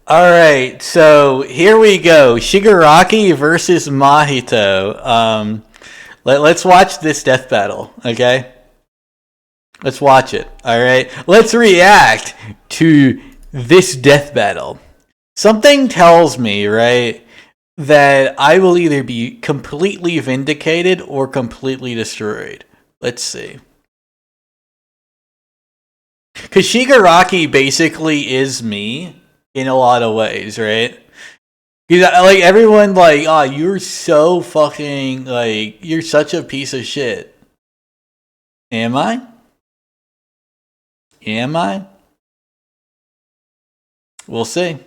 All right, so here we go. Shigaraki versus Mahito. Let's watch this death battle, okay? Let's watch it, all right? Let's react to this death battle. Something tells me, right, that I will either be completely vindicated or completely destroyed. Let's see. Because Shigaraki basically is me in a lot of ways, right? Like everyone, like, oh, you're so fucking like you're such a piece of shit. Am I? Am I? We'll see.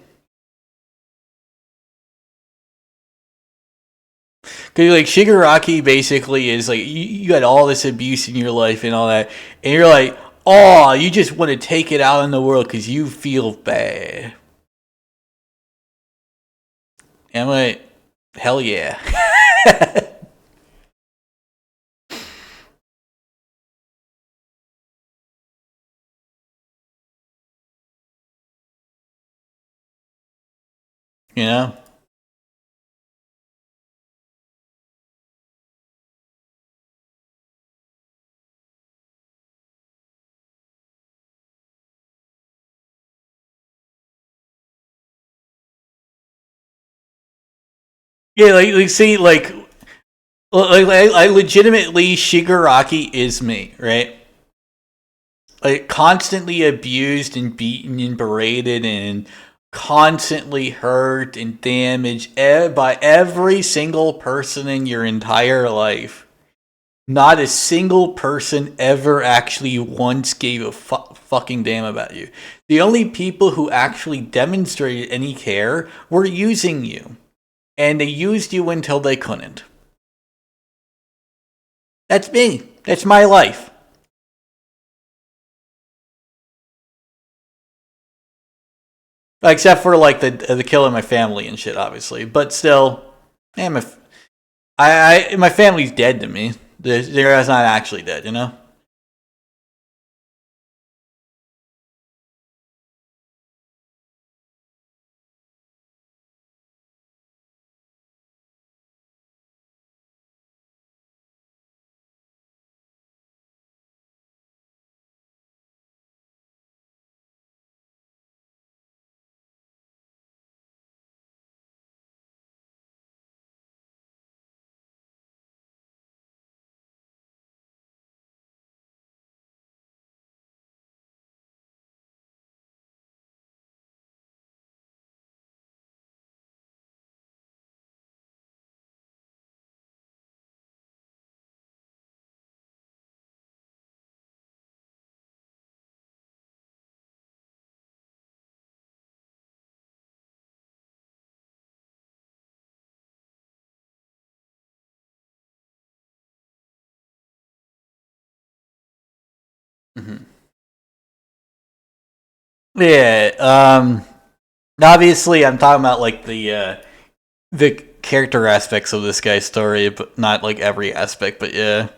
Cause like Shigaraki basically is like you got all this abuse in your life and all that, and you're like, oh, you just want to take it out in the world because you feel bad. Am I? Hell yeah. You know? Yeah, like see, like I legitimately Shigaraki is me, right? Like constantly abused and beaten and berated and constantly hurt and damaged by every single person in your entire life. Not a single person ever actually once gave a fucking damn about you. The only people who actually demonstrated any care were using you. And they used you until they couldn't. That's me. That's my life. Except for like the killing my family and shit, obviously. But still, man, my family's dead to me. They're not actually dead, you know. Mm-hmm. Yeah. Obviously, I'm talking about like the character aspects of this guy's story, but not like every aspect. But yeah.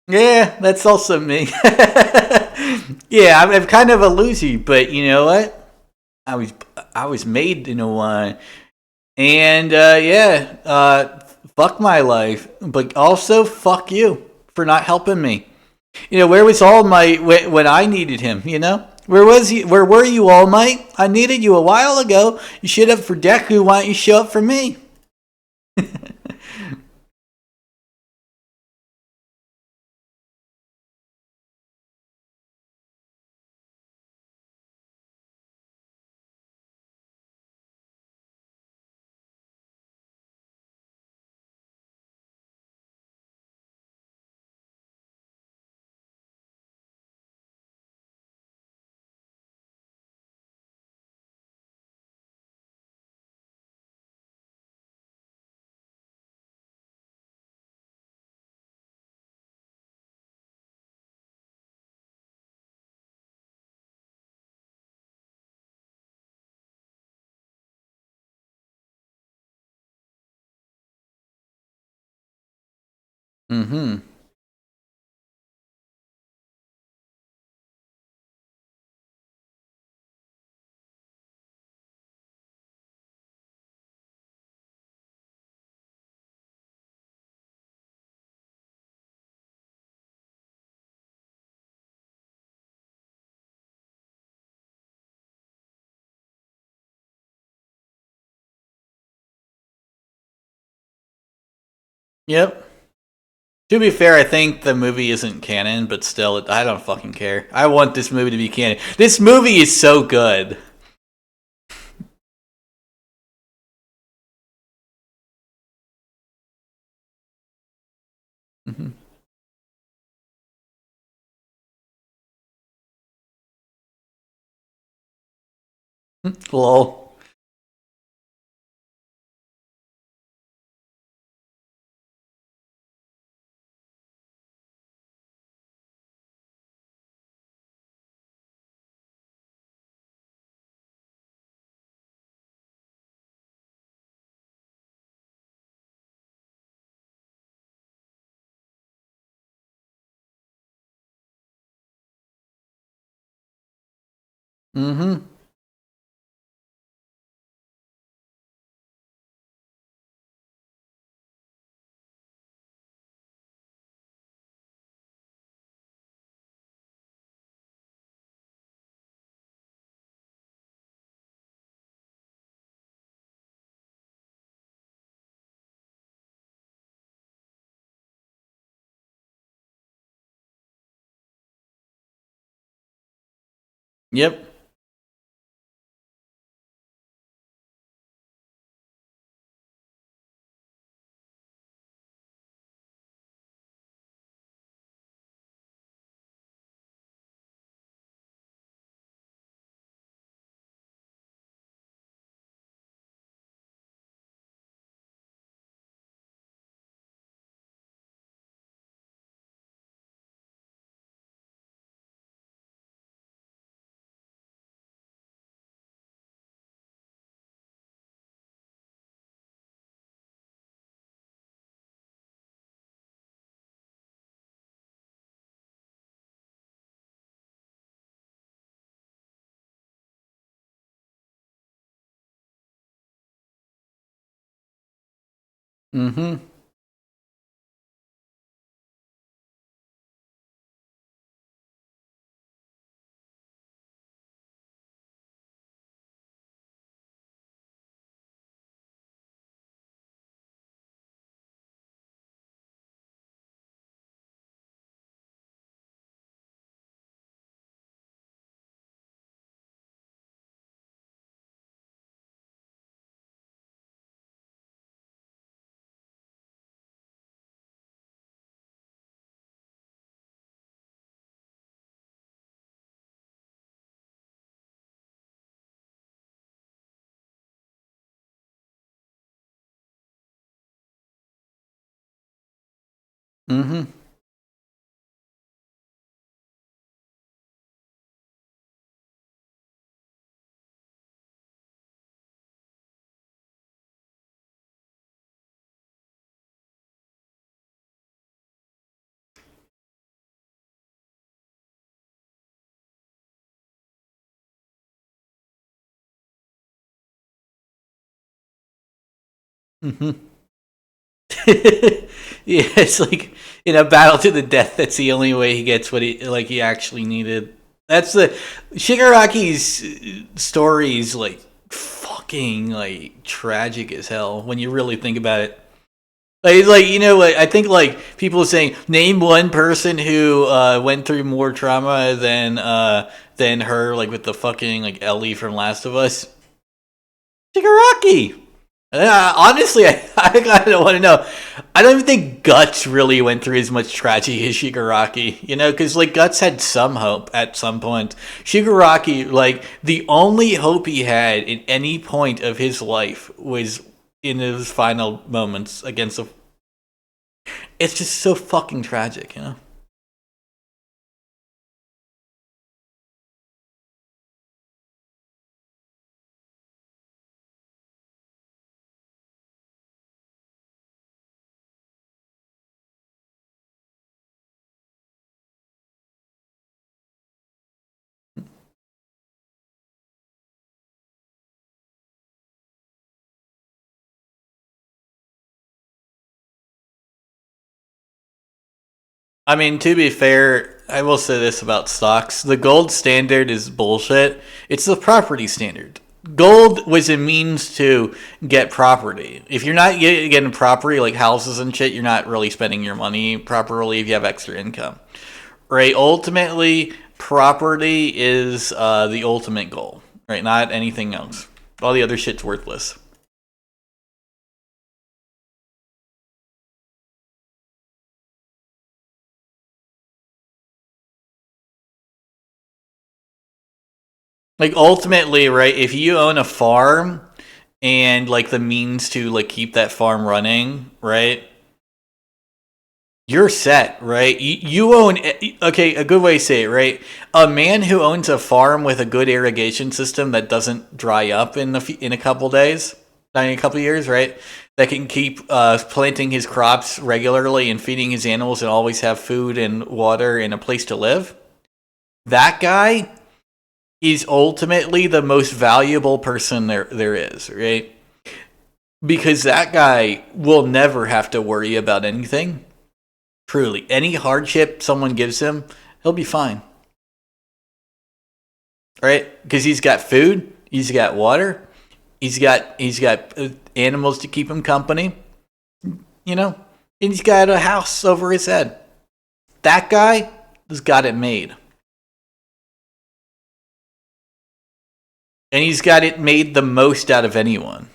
Yeah, that's also me. Yeah, I'm kind of a loser, but you know what? I was I was made in a way, and yeah, fuck my life, but also fuck you for not helping me. You know, where was all my when I needed him? You know, Where were you, All Might? I needed you a while ago. You showed up for Deku. Why don't you show up for me? Mm-hmm. Yep. To be fair, I think the movie isn't canon, but still, I don't fucking care. I want this movie to be canon. This movie is so good. Mm-hmm. Lol. Mm-hmm. Yep. Mm-hmm. Mm-hmm. Mm-hmm. Yeah, it's like in a battle to the death. That's the only way he gets what he actually needed. That's the Shigaraki's stories like fucking like tragic as hell when you really think about it. Like you know, like, I think like people saying name one person who went through more trauma than her, like with the fucking like Ellie from Last of Us. Shigaraki. Honestly, I kind of want to know. I don't even think Guts really went through as much tragedy as Shigaraki, you know, because like Guts had some hope at some point. Shigaraki, like the only hope he had in any point of his life was in his final moments against the. It's just so fucking tragic, you know. I mean, to be fair, I will say this about stocks. The gold standard is bullshit. It's the property standard. Gold was a means to get property. If you're not getting property, like houses and shit, you're not really spending your money properly if you have extra income. Right? Ultimately, property is the ultimate goal, right? Not anything else. All the other shit's worthless. Like ultimately, right? If you own a farm and like the means to like keep that farm running, right? You're set, right? You own. Okay, a good way to say it, right? A man who owns a farm with a good irrigation system that doesn't dry up in a couple days, not in a couple years, right? That can keep planting his crops regularly and feeding his animals and always have food and water and a place to live. That guy is ultimately the most valuable person there is, right? Because that guy will never have to worry about anything. Truly, any hardship someone gives him, he'll be fine, right? Because he's got food, he's got water, he's got animals to keep him company, you know, and he's got a house over his head. That guy has got it made, and he's got it made the most out of anyone.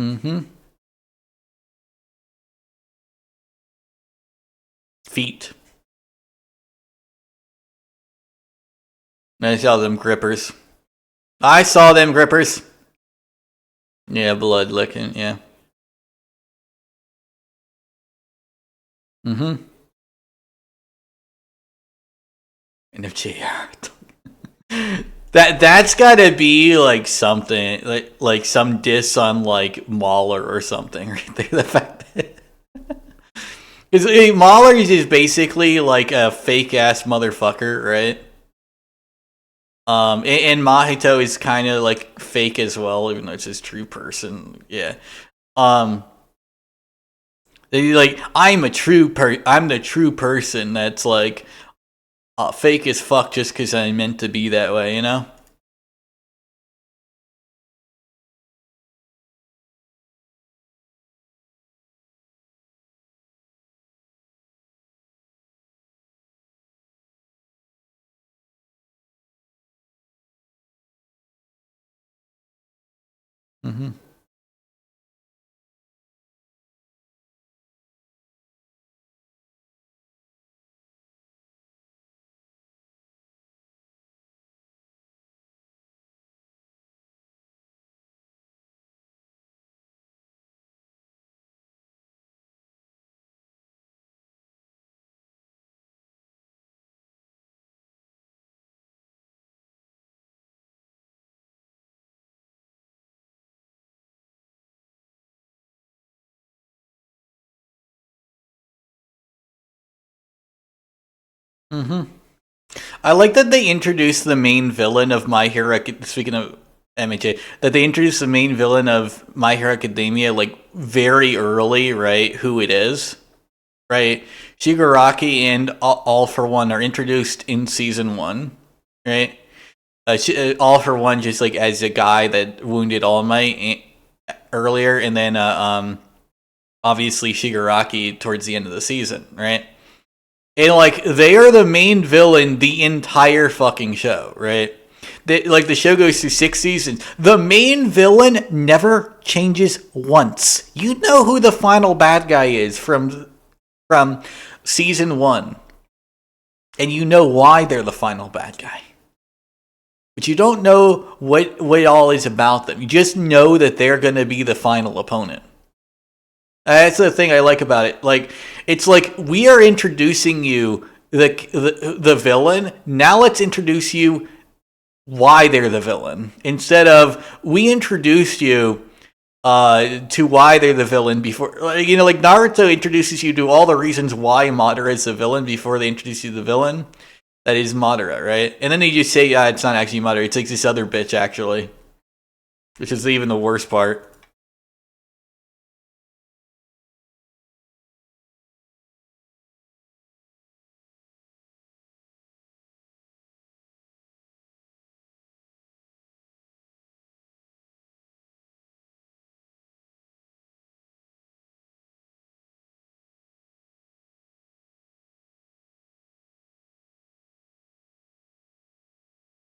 Mm-hmm. Feet. I saw them grippers. I saw them grippers. Yeah, blood licking. Yeah. Mm-hmm. And if JR. That's gotta be like something like some diss on like Mahler or something right there. The fact that because Mahler is just basically like a fake ass motherfucker, right? And Mahito is kind of like fake as well, even though it's his true person. Yeah. Um, like I'm the true person that's like fake as fuck just because I meant to be that way, you know? Mm-hmm. Mm-hmm. I like that they introduced the main villain of My Hero. Speaking of MHA, that they introduced the main villain of My Hero Academia like very early, right? Who it is, right? Shigaraki and All for One are introduced in season 1, right? All for One just like as a guy that wounded All Might earlier, and then obviously Shigaraki towards the end of the season, right? And like they are the main villain the entire fucking show, right? Like the show goes through 6 seasons. The main villain never changes once. You know who the final bad guy is from season 1, and you know why they're the final bad guy. But you don't know what all is about them. You just know that they're going to be the final opponent. That's the thing I like about it. Like, it's like we are introducing you the villain. Now let's introduce you why they're the villain. Instead of we introduced you to why they're the villain before. Like Naruto introduces you to all the reasons why Madara is the villain before they introduce you to the villain. That is Madara, right? And then they just say, it's not actually Madara. It's like this other bitch, actually. Which is even the worst part.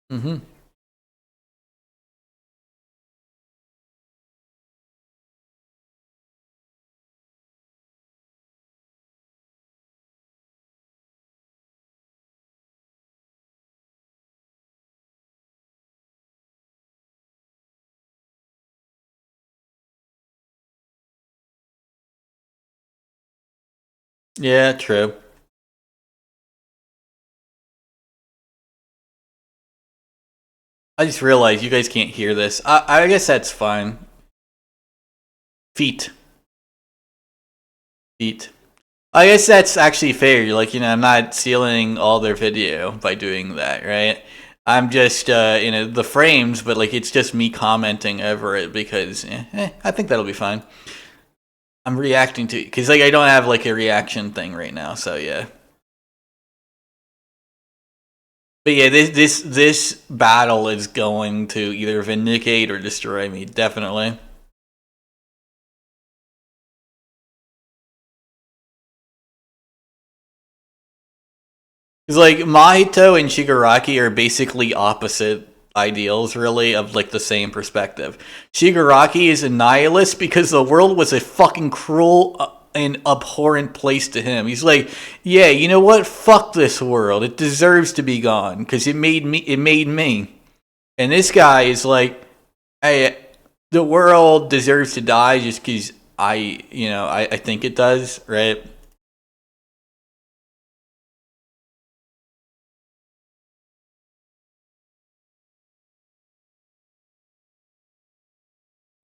Mm-hmm. Yeah, true. I just realized you guys can't hear this. I guess that's fine. Feet. I guess that's actually fair. I'm not stealing all their video by doing that, right? I'm just, the frames, but it's just me commenting over it because I think that'll be fine. I'm reacting to it because I don't have a reaction thing right now, so yeah. But yeah, this battle is going to either vindicate or destroy me, definitely. Because Mahito and Shigaraki are basically opposite ideals, really, of the same perspective. Shigaraki is a nihilist because the world was a fucking cruel and abhorrent place to him. He's like, yeah, you know what? Fuck this world. It deserves to be gone because it made me. It made me. And this guy is like, hey, the world deserves to die just because I think it does, right?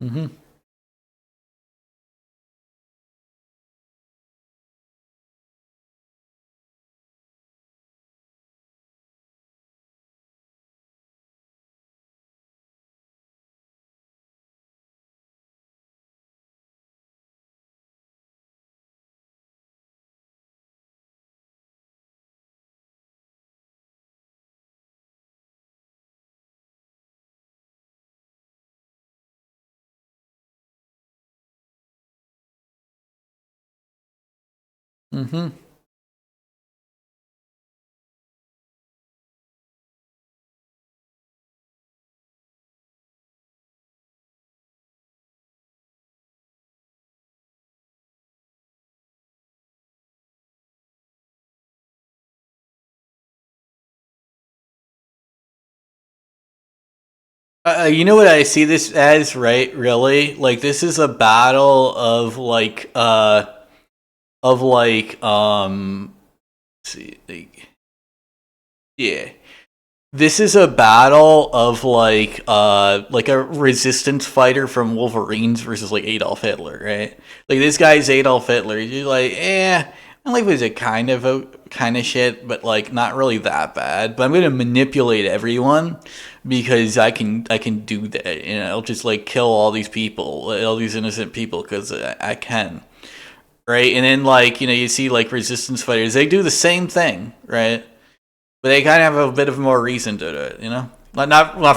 Mm-hmm. Mm-hmm. You know what I see this as, right? Really, this is a battle of let's see, yeah, this is a battle of a resistance fighter from Wolverines versus Adolf Hitler, right? This guy's Adolf Hitler. You're My life was a kind of shit, but like not really that bad. But I'm gonna manipulate everyone because I can do that. You know, I'll just like kill all these people, all these innocent people because I can. Right, and then like you see like resistance fighters, they do the same thing, right? But they kind of have a bit of more reason to do it, you know. Not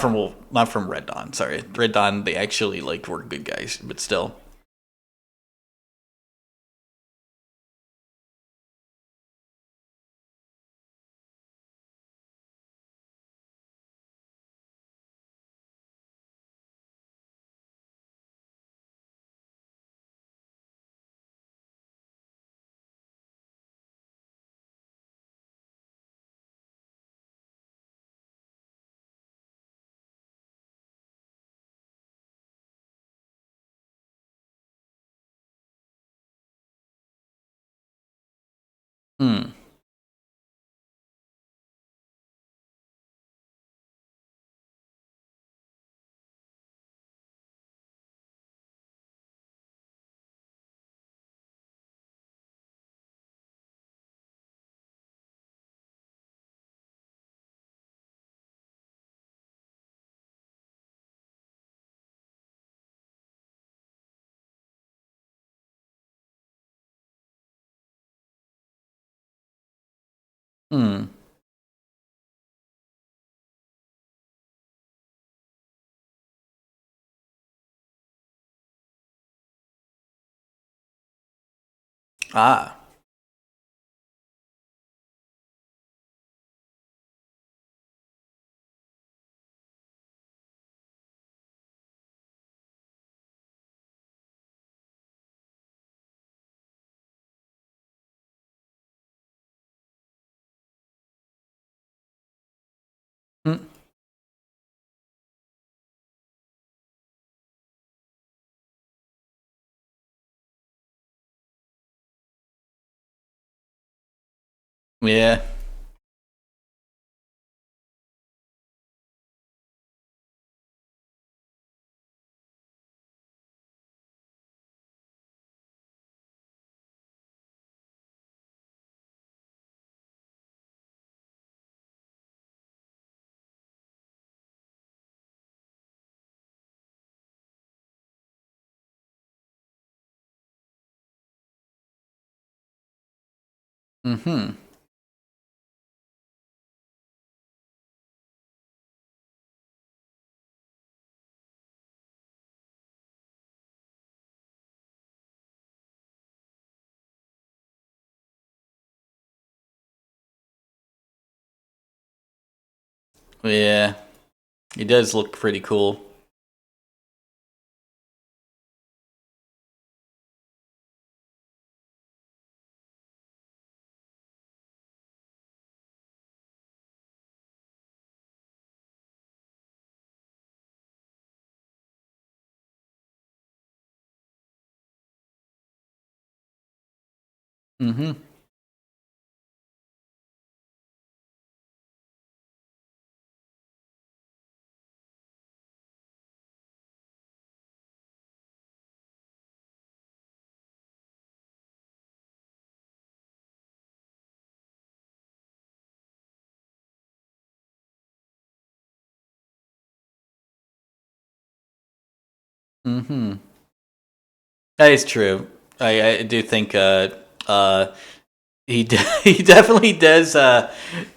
from Red Dawn. Sorry, Red Dawn. They actually like were good guys, but still. Hmm. Hmm. Ah. Hmm. Yeah. Hmm. Yeah. It does look pretty cool. Hmm. Hmm. That is true. I do think he definitely does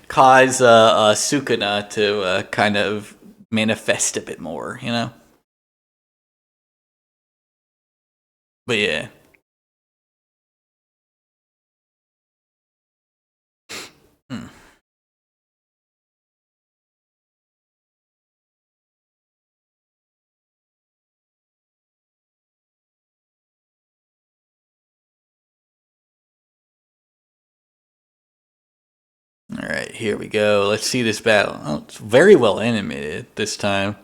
cause Sukuna to kind of manifest a bit more, you know. But yeah. Hmm. All right, here we go. Let's see this battle. Oh, it's very well animated this time.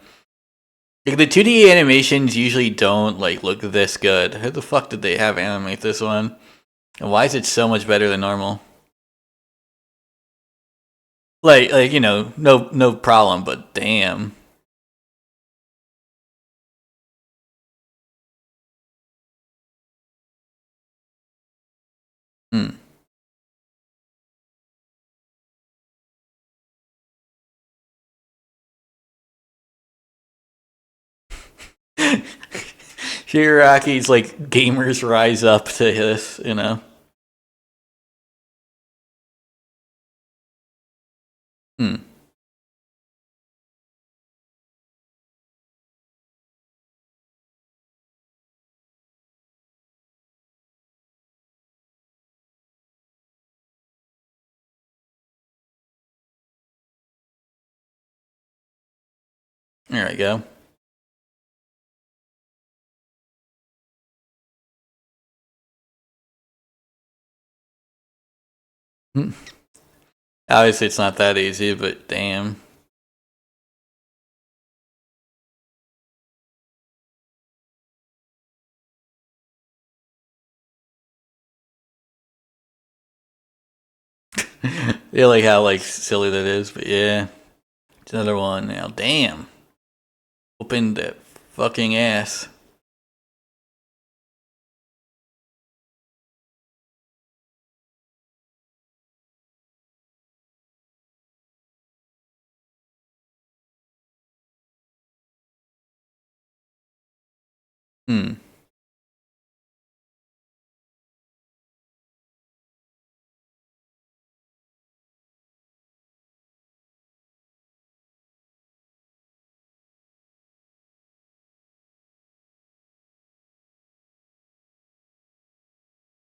Like, the 2D animations usually don't like look this good. How the fuck did they have animate this one? And why is it so much better than normal? Like no problem, but damn. Hmm. Shigaraki's like gamers rise up to this, you know. Hmm. There we go. Hmm. Obviously, it's not that easy, but damn. Yeah, like how like silly that is, but yeah. It's another one now. Damn. Opened that fucking ass. Hmm.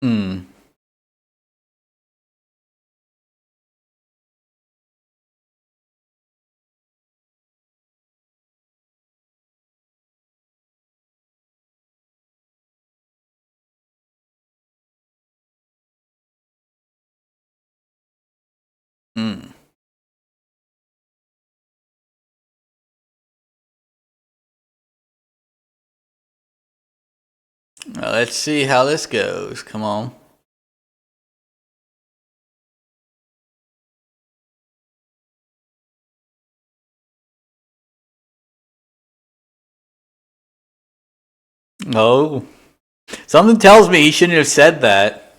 Hmm. Hmm. Well, let's see how this goes. Come on. Oh. Something tells me he shouldn't have said that.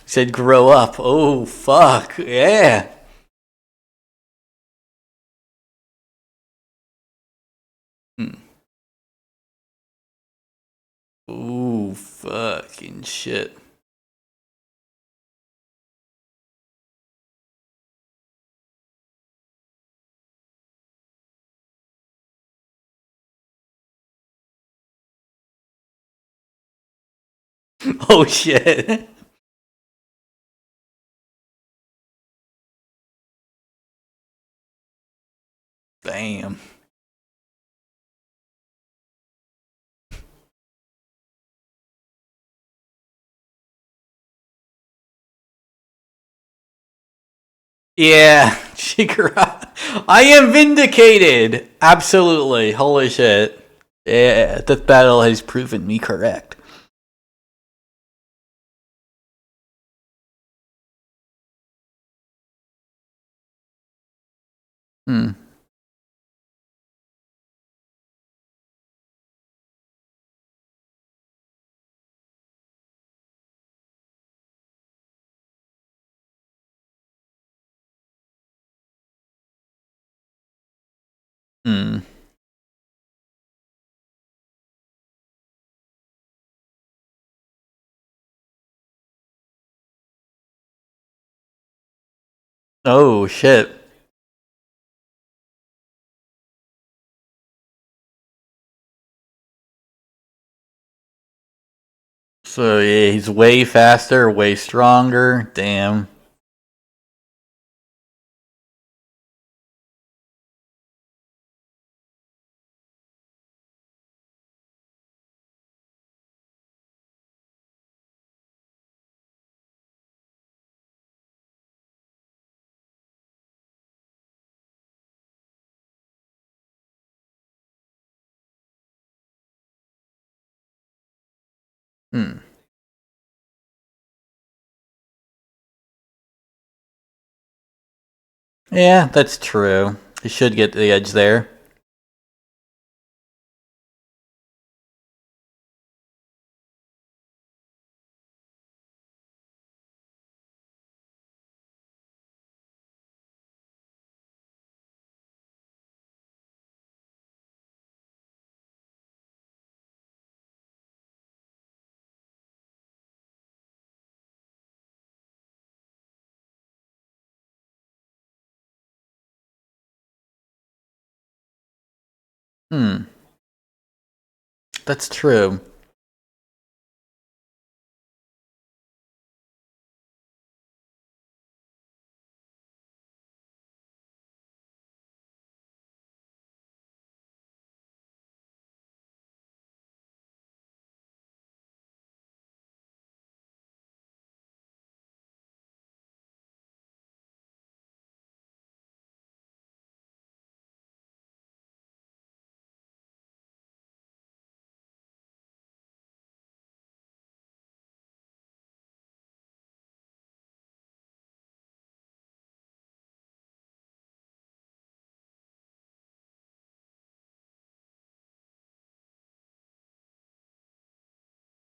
He said grow up. Oh, fuck. Yeah. Hmm. Ooh, fucking shit. Oh, shit. Damn. Yeah. Shigaraki. I am vindicated. Absolutely. Holy shit. Yeah, that battle has proven me correct. Hmm. Hmm. Oh, shit. So, yeah, he's way faster, way stronger. Damn. Hmm. Yeah, that's true. He should get the edge there. Hmm. That's true.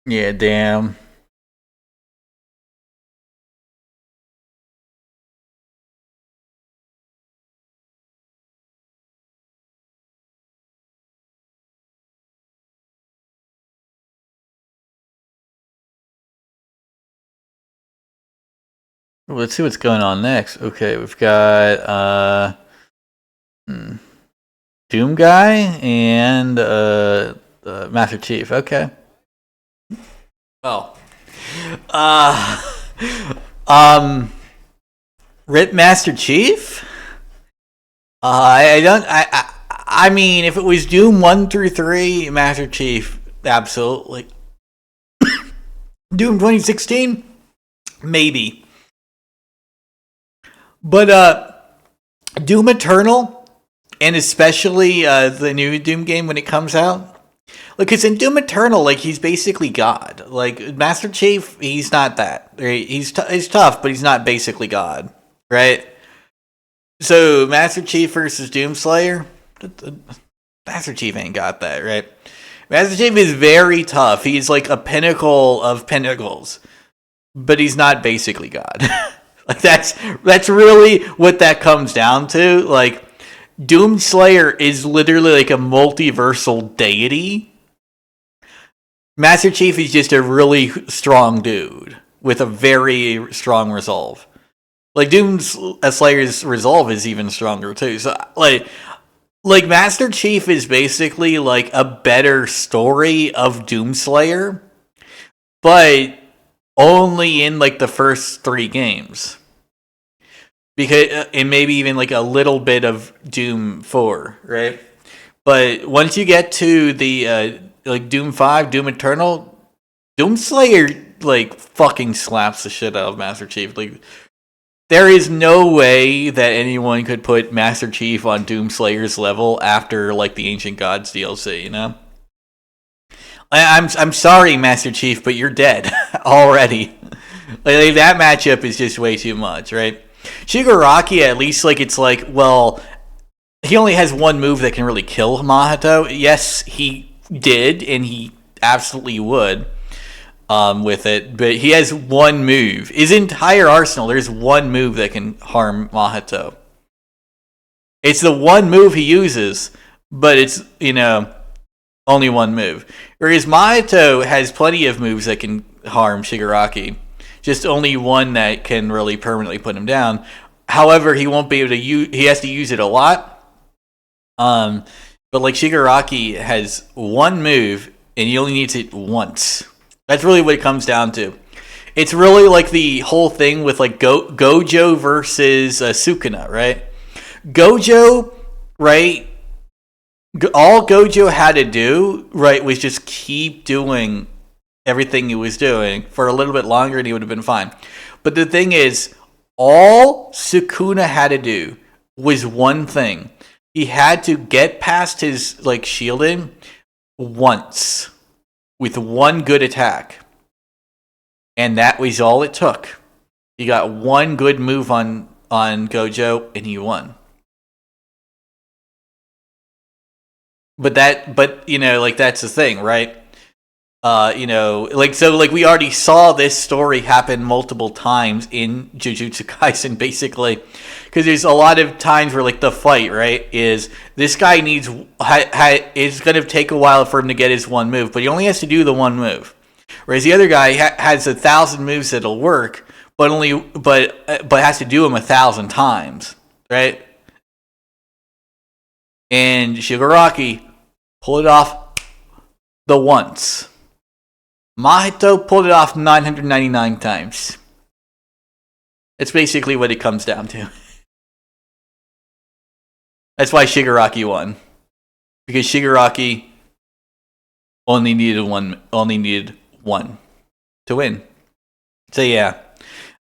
Yeah, damn. Well, let's see what's going on next. Okay, we've got hmm, Doom Guy and Master Chief. Okay. Oh. Uh um Rip Master Chief? I don't I mean if it was Doom 1 through 3, Master Chief absolutely. Doom 2016? Maybe. But Doom Eternal, and especially the new Doom game when it comes out. Like, because in Doom Eternal, like, he's basically God. Like, Master Chief, he's not that. Right? He's tough, but he's not basically God. Right? So, Master Chief versus Doomslayer, Master Chief ain't got that, right? Master Chief is very tough. He's like a pinnacle of pinnacles, but he's not basically God. Like that's really what that comes down to. Like Doomslayer is literally like a multiversal deity. Master Chief is just a really strong dude with a very strong resolve. Like Doomslayer's resolve is even stronger too. So like Master Chief is basically like a better story of Doomslayer, but only in like the first 3 games. Because and maybe even like a little bit of Doom 4, right? But once you get to the like Doom 5, Doom Eternal, Doomslayer like fucking slaps the shit out of Master Chief. Like there is no way that anyone could put Master Chief on Doomslayer's level after like the Ancient Gods DLC, you know? I'm sorry, Master Chief, but you're dead already. Like that matchup is just way too much, right? Shigaraki, at least, like it's like, well, he only has one move that can really kill Mahito. Yes, he did, and he absolutely would with it. But he has one move. His entire arsenal, there's one move that can harm Mahito. It's the one move he uses, but it's, only one move. Whereas Mahito has plenty of moves that can harm Shigaraki. Just only one that can really permanently put him down. However, he won't be able to use. He has to use it a lot. But like Shigaraki has one move, and he only needs it once. That's really what it comes down to. It's really like the whole thing with like Gojo versus Sukuna, right? Gojo, right? All Gojo had to do, right, was just keep doing everything he was doing for a little bit longer, and he would have been fine. But the thing is, all Sukuna had to do was one thing. He had to get past his like shielding once with one good attack, and that was all it took. He got one good move on Gojo, and he won. But like that's the thing, right? Like we already saw this story happen multiple times in Jujutsu Kaisen, basically, because there's a lot of times where like the fight, right, is this guy needs it's going to take a while for him to get his one move, but he only has to do the one move, whereas the other guy has 1,000 moves that'll work, but has to do them 1,000 times, right? And Shigaraki pulled it off the once. Mahito pulled it off 999 times. That's basically what it comes down to. That's why Shigaraki won. Because Shigaraki only needed one to win. So yeah.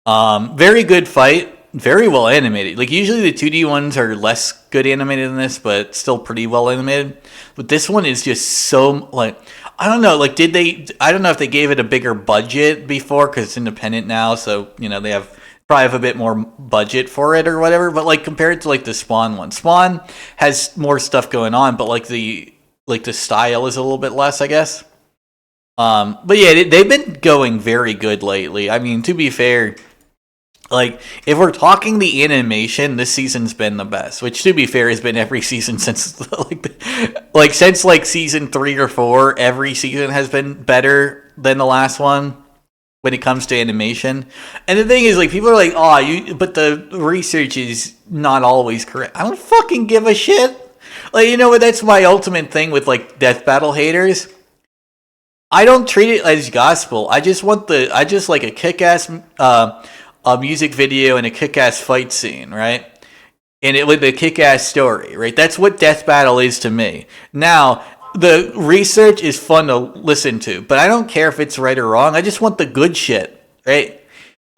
Very good fight. Very well animated. Like, usually the 2D ones are less good animated than this, but still pretty well animated. But this one is just so, like, I don't know, like, I don't know if they gave it a bigger budget before, because it's independent now, so, you know, they probably have a bit more budget for it or whatever, but, like, compared to, like, the Spawn one. Spawn has more stuff going on, but, like, the style is a little bit less, I guess. But yeah, they've been going very good lately. I mean, to be fair, like, if we're talking the animation, this season's been the best. Which, to be fair, has been every season since since season 3 or 4. Every season has been better than the last one when it comes to animation. And the thing is, like, people are like, but the research is not always correct. I don't fucking give a shit. Like, you know what? That's my ultimate thing with, like, death battle haters. I don't treat it as gospel. I just like a kick-ass a music video and a kick-ass fight scene, right? And it with a kick-ass story, right? That's what death battle is to me. Now, the research is fun to listen to, but I don't care if it's right or wrong. I just want the good shit, right?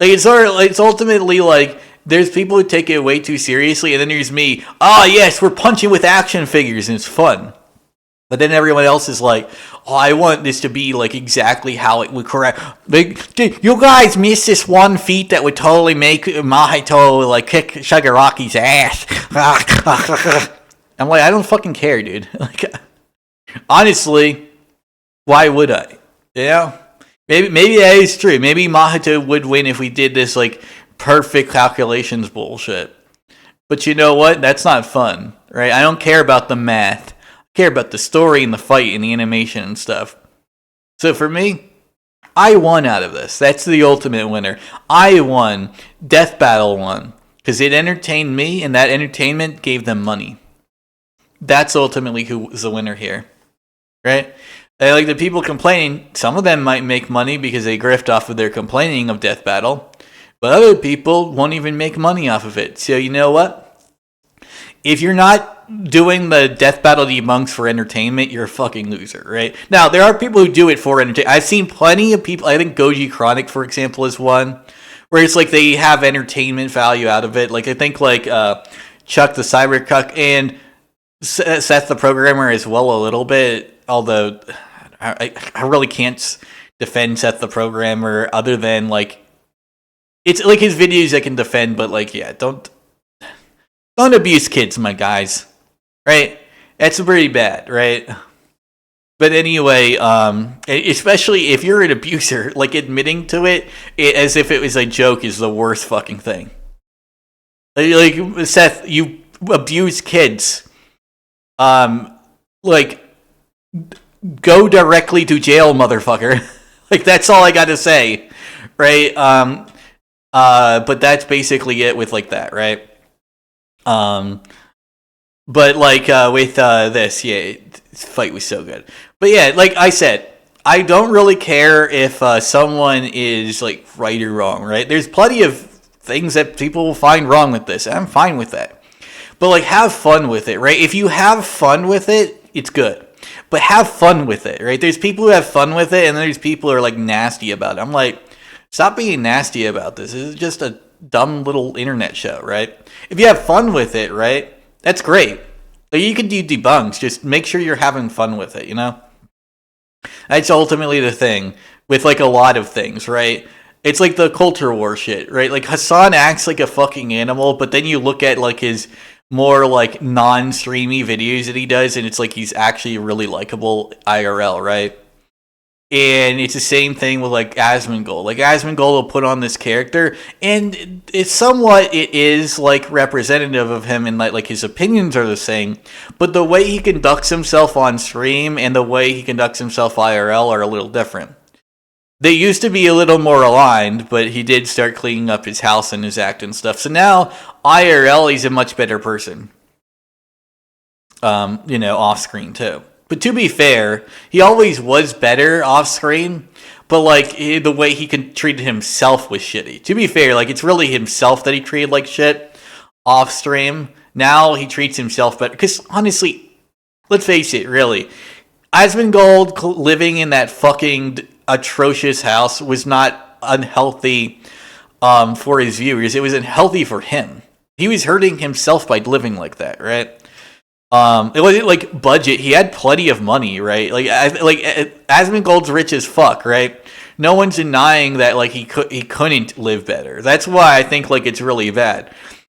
Like, it's ultimately like, there's people who take it way too seriously, and then there's me. Yes, we're punching with action figures, and it's fun. But then everyone else is like, I want this to be like exactly how it would correct. Like, you guys missed this one feat that would totally make Mahito like kick Shigaraki's ass. I'm like, I don't fucking care, dude. Like, honestly, why would I? You know? Maybe that is true. Maybe Mahito would win if we did this like perfect calculations bullshit. But you know what? That's not fun, right? I don't care about the math. Care about the story and the fight and the animation and stuff. So for me, I won out of this. That's the ultimate winner. I won. Death Battle won. Because it entertained me, and that entertainment gave them money. That's ultimately who was the winner here. Right? And like the people complaining, some of them might make money because they grift off of their complaining of Death Battle. But other people won't even make money off of it. So you know what? If you're not doing the death battle debunks for entertainment, you're a fucking loser, right? Now, there are people who do it for entertainment. I've seen plenty of people, I think Goji Chronic, for example, is one, where it's like they have entertainment value out of it. Like, I think, like, Chuck the Cybercuck and Seth the Programmer as well a little bit, although I really can't defend Seth the Programmer other than, like, it's like his videos I can defend, but, like, yeah, don't abuse kids, my guys. Right? That's pretty bad, right? But anyway, especially if you're an abuser, like admitting to it as if it was a joke is the worst fucking thing. Like, Seth, you abuse kids. Like, go directly to jail, motherfucker. Like, that's all I gotta say. Right? But that's basically it with like that, right? But like with this, yeah, this fight was so good. But yeah, like I said, I don't really care if someone is like right or wrong, right? There's plenty of things that people will find wrong with this. I'm fine with that. But like, have fun with it, right? If you have fun with it, it's good. But have fun with it, right? There's people who have fun with it, and then there's people who are like nasty about it. I'm like, stop being nasty about this. This is just a dumb little internet show, right? If you have fun with it, right? That's great. Like, you can do debunks. Just make sure you're having fun with it, you know? That's ultimately the thing with, like, a lot of things, right? It's like the culture war shit, right? Like, Hassan acts like a fucking animal, but then you look at, like, his more, like, non-streamy videos that he does, and it's like he's actually really likable IRL, right? And it's the same thing with, like, Asmongold. Like, Asmongold will put on this character, and it's somewhat, it is, like, representative of him, and, like, his opinions are the same, but the way he conducts himself on stream and the way he conducts himself IRL are a little different. They used to be a little more aligned, but he did start cleaning up his house and his act and stuff. So now, IRL, he's a much better person. You know, off screen, too. But to be fair, he always was better off screen. But like the way he treated himself was shitty. To be fair, like it's really himself that he treated like shit off stream. Now he treats himself better. Because honestly, let's face it, really, Asmongold living in that fucking atrocious house was not unhealthy for his viewers. It was unhealthy for him. He was hurting himself by living like that, right? It wasn't like budget. He had plenty of money, right? Like Asmongold's rich as fuck, right? No one's denying that like he couldn't live better. That's why I think like it's really bad.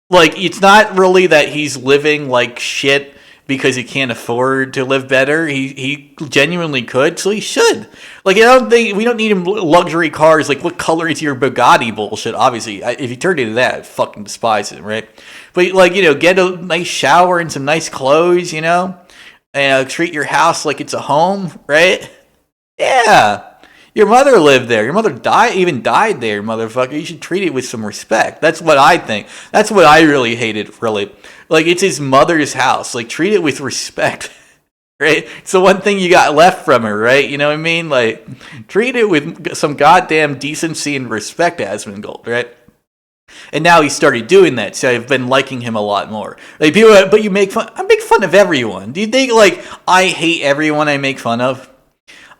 Like it's not really that he's living like shit because he can't afford to live better. He genuinely could, so he should. Like I don't think we don't need him luxury cars. Like what color is your Bugatti bullshit? Obviously, if he turned into that, I'd fucking despise him, right? But like get a nice shower and some nice clothes, and treat your house like it's a home, right? Yeah. Your mother lived there. Your mother died there, motherfucker. You should treat it with some respect. That's what I think. That's what I really hated, really. Like, it's his mother's house. Like, treat it with respect, right? It's the one thing you got left from her, right? You know what I mean? Like, treat it with some goddamn decency and respect, Asmongold, right? And now he started doing that, so I've been liking him a lot more. Like, people, but you make fun. I make fun of everyone. Do you think, like, I hate everyone I make fun of?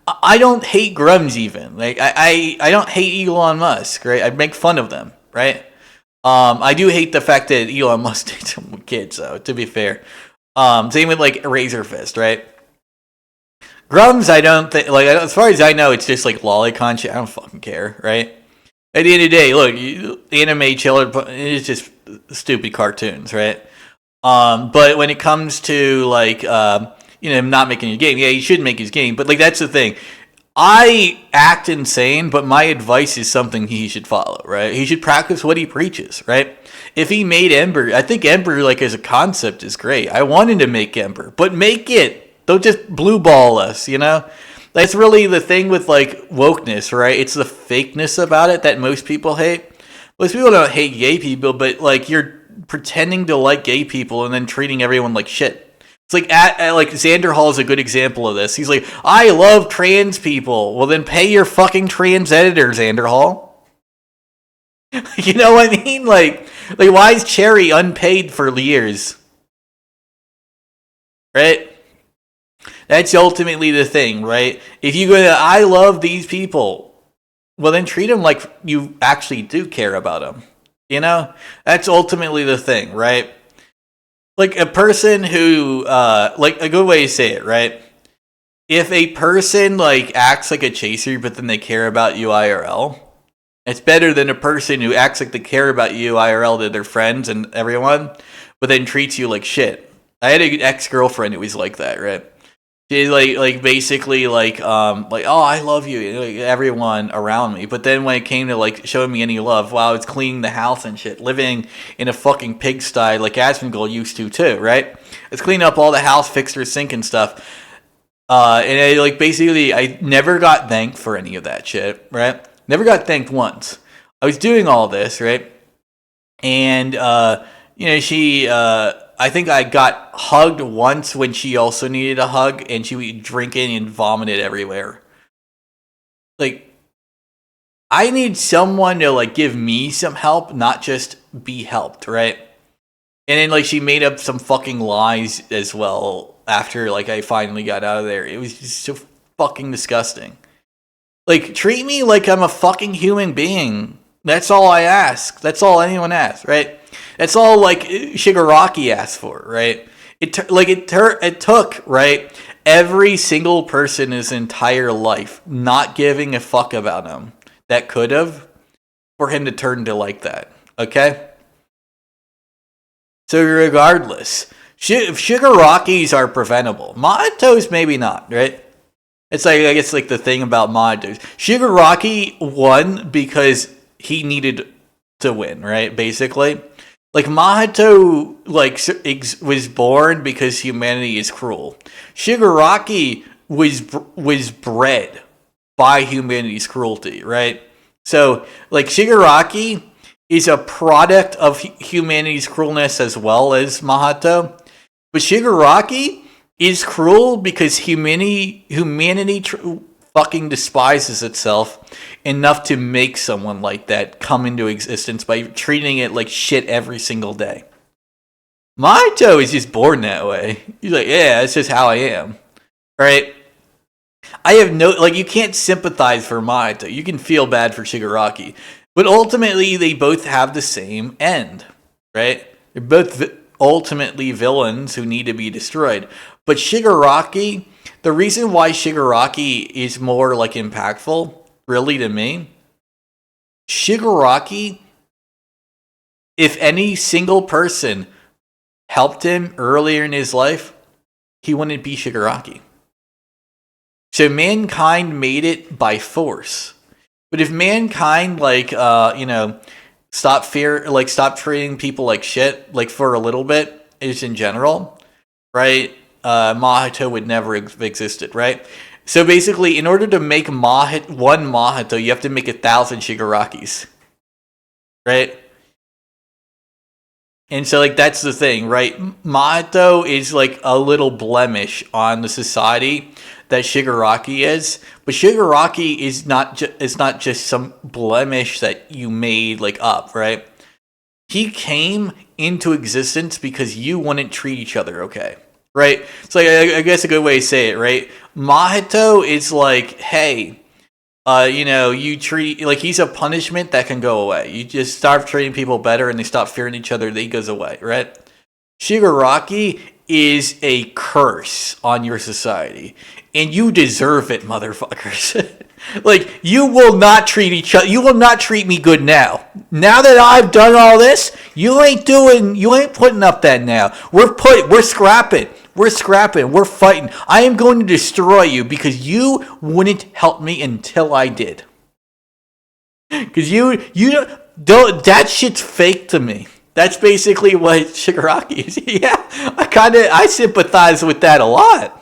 I don't hate Grums even. Like I don't hate Elon Musk, right? I make fun of them, right? I do hate the fact that Elon Musk takes some kids, though, to be fair. Same with like Razorfist, right? Grums, I don't think like as far as I know, it's just like lolicon shit. I don't fucking care, right? At the end of the day, look, anime chiller it's just stupid cartoons, right? But when it comes to like not making a game. Yeah, he should make his game, but like that's the thing. I act insane, but my advice is something he should follow, right? He should practice what he preaches, right? If he made Ember, I think Ember like as a concept is great. I wanted to make Ember, but make it. Don't just blue ball us, That's really the thing with like wokeness, right? It's the fakeness about it that most people hate. Most people don't hate gay people, but like you're pretending to like gay people and then treating everyone like shit. It's like like Xander Hall is a good example of this. He's like, I love trans people. Well, then pay your fucking trans editor, Xander Hall. You know what I mean? Like why is Cherry unpaid for years? Right? That's ultimately the thing, right? If you go to, I love these people, well, then treat them like you actually do care about them. That's ultimately the thing, right? Like a person who, like a good way to say it, right? If a person like acts like a chaser, but then they care about you IRL, it's better than a person who acts like they care about you IRL to their friends and everyone, but then treats you like shit. I had an ex-girlfriend who was like that, right? She like basically like oh, I love you, like everyone around me. But then when it came to like showing me any love, wow, it's cleaning the house and shit, living in a fucking pigsty like Asmongold used to too, right? It's cleaning up all the house, fixed her sink and stuff. And I never got thanked for any of that shit, right? Never got thanked once. I was doing all this, right? And she I think I got hugged once when she also needed a hug, and she was drinking and vomited everywhere. Like, I need someone to like give me some help, not just be helped, right? And then like she made up some fucking lies as well after like I finally got out of there. It was just so fucking disgusting. Like, treat me like I'm a fucking human being. That's all I ask. That's all anyone asks, right? That's all like Shigaraki asked for, right? It took, right, every single person his entire life not giving a fuck about him that could have for him to turn to like that, okay? So regardless, Shigarakis are preventable. Mahito's maybe not, right? It's like, I guess like the thing about Mahito's. Shigaraki won because he needed to win, right? Basically. Like, Mahito, like, was born because humanity is cruel. Shigaraki was bred by humanity's cruelty, right? So, like, Shigaraki is a product of humanity's cruelness as well as Mahito. But Shigaraki is cruel because humanity fucking despises itself enough to make someone like that come into existence by treating it like shit every single day. Mahito is just born that way. He's like, yeah, that's just how I am. Right? I have no, like, you can't sympathize for Mahito. You can feel bad for Shigaraki. But ultimately, they both have the same end. Right? They're both ultimately villains who need to be destroyed. But Shigaraki, the reason why Shigaraki is more, like, impactful, really, to me, Shigaraki, if any single person helped him earlier in his life, he wouldn't be Shigaraki. So mankind made it by force. But if mankind, like, stop treating people like shit, like, for a little bit, just in general, right? Mahito would never have existed, right? So basically, in order to make one Mahito, you have to make 1,000 Shigarakis, right? And so, like, that's the thing, right? Mahito is, like, a little blemish on the society that Shigaraki is. But Shigaraki is not just some blemish that you made, like, up, right? He came into existence because you wouldn't treat each other okay, right? It's like, I guess a good way to say it, right? Mahito is like, hey, you treat, like, he's a punishment that can go away. You just start treating people better and they stop fearing each other, then he goes away, right? Shigaraki is a curse on your society. And you deserve it, motherfuckers. Like, you will not treat me good now. Now that I've done all this, you ain't putting up that now. We're scrapping. We're fighting. I am going to destroy you because you wouldn't help me until I did. Because you don't, that shit's fake to me. That's basically what Shigaraki is. Yeah, I sympathize with that a lot.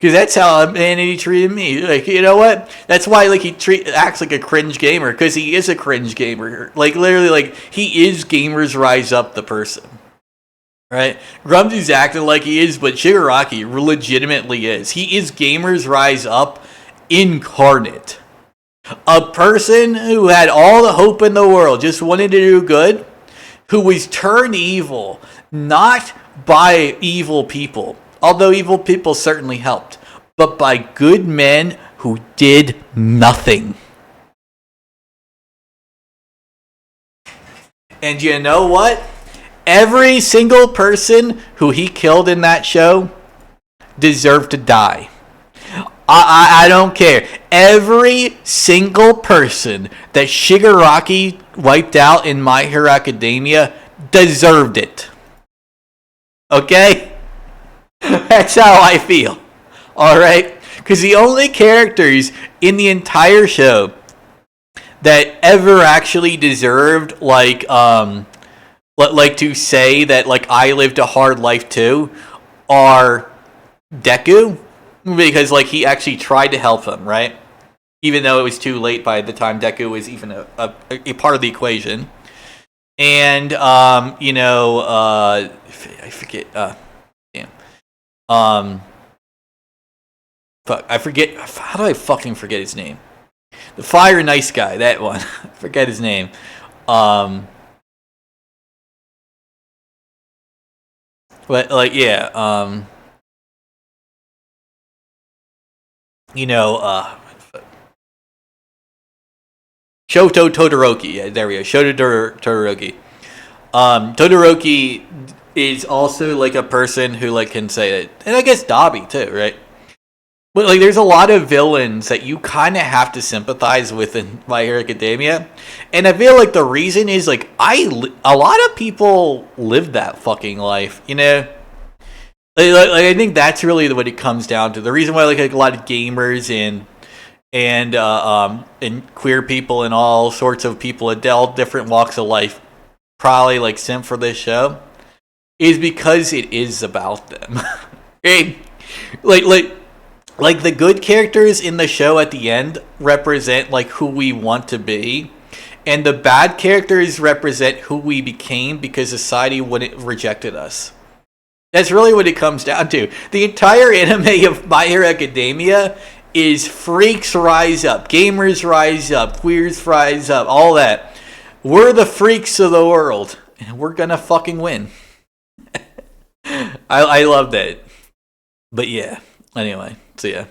Because that's how humanity treated me. Like, you know what? That's why, like, he acts like a cringe gamer. Because he is a cringe gamer. Like, literally, like, he is Gamers Rise Up the person. Right? Grumsy's acting like he is, but Shigaraki legitimately is. He is Gamers Rise Up incarnate. A person who had all the hope in the world, just wanted to do good, who was turned evil, not by evil people, although evil people certainly helped, but by good men who did nothing. And you know what? Every single person who he killed in that show deserved to die. I don't care. Every single person that Shigaraki wiped out in My Hero Academia deserved it. Okay? That's how I feel. Alright? Because the only characters in the entire show that ever actually deserved, like to say that, like, I lived a hard life too, are Deku. Because, like, he actually tried to help him, right? Even though it was too late by the time Deku was even a part of the equation. And, I forget, I forget, how do I fucking forget his name? The Fire Nice guy, that one. I forget his name. But, like, yeah, Shoto Todoroki. Yeah, there we go. Shoto Todoroki. Todoroki is also, like, a person who, like, can say it. And I guess Dabi, too, right? But, like, there's a lot of villains that you kind of have to sympathize with in My Hero Academia. And I feel like the reason is, like, a lot of people live that fucking life, you know? Like, I think that's really what it comes down to. The reason why, like, a lot of gamers and queer people and all sorts of people at all different walks of life probably, like, simp for this show is because it is about them. like the good characters in the show at the end represent, like, who we want to be, and the bad characters represent who we became because society wouldn't rejected us. That's really what it comes down to. The entire anime of My Hero Academia is freaks rise up, gamers rise up, queers rise up, all that. We're the freaks of the world, and we're gonna fucking win. I love that. But yeah, anyway, so yeah.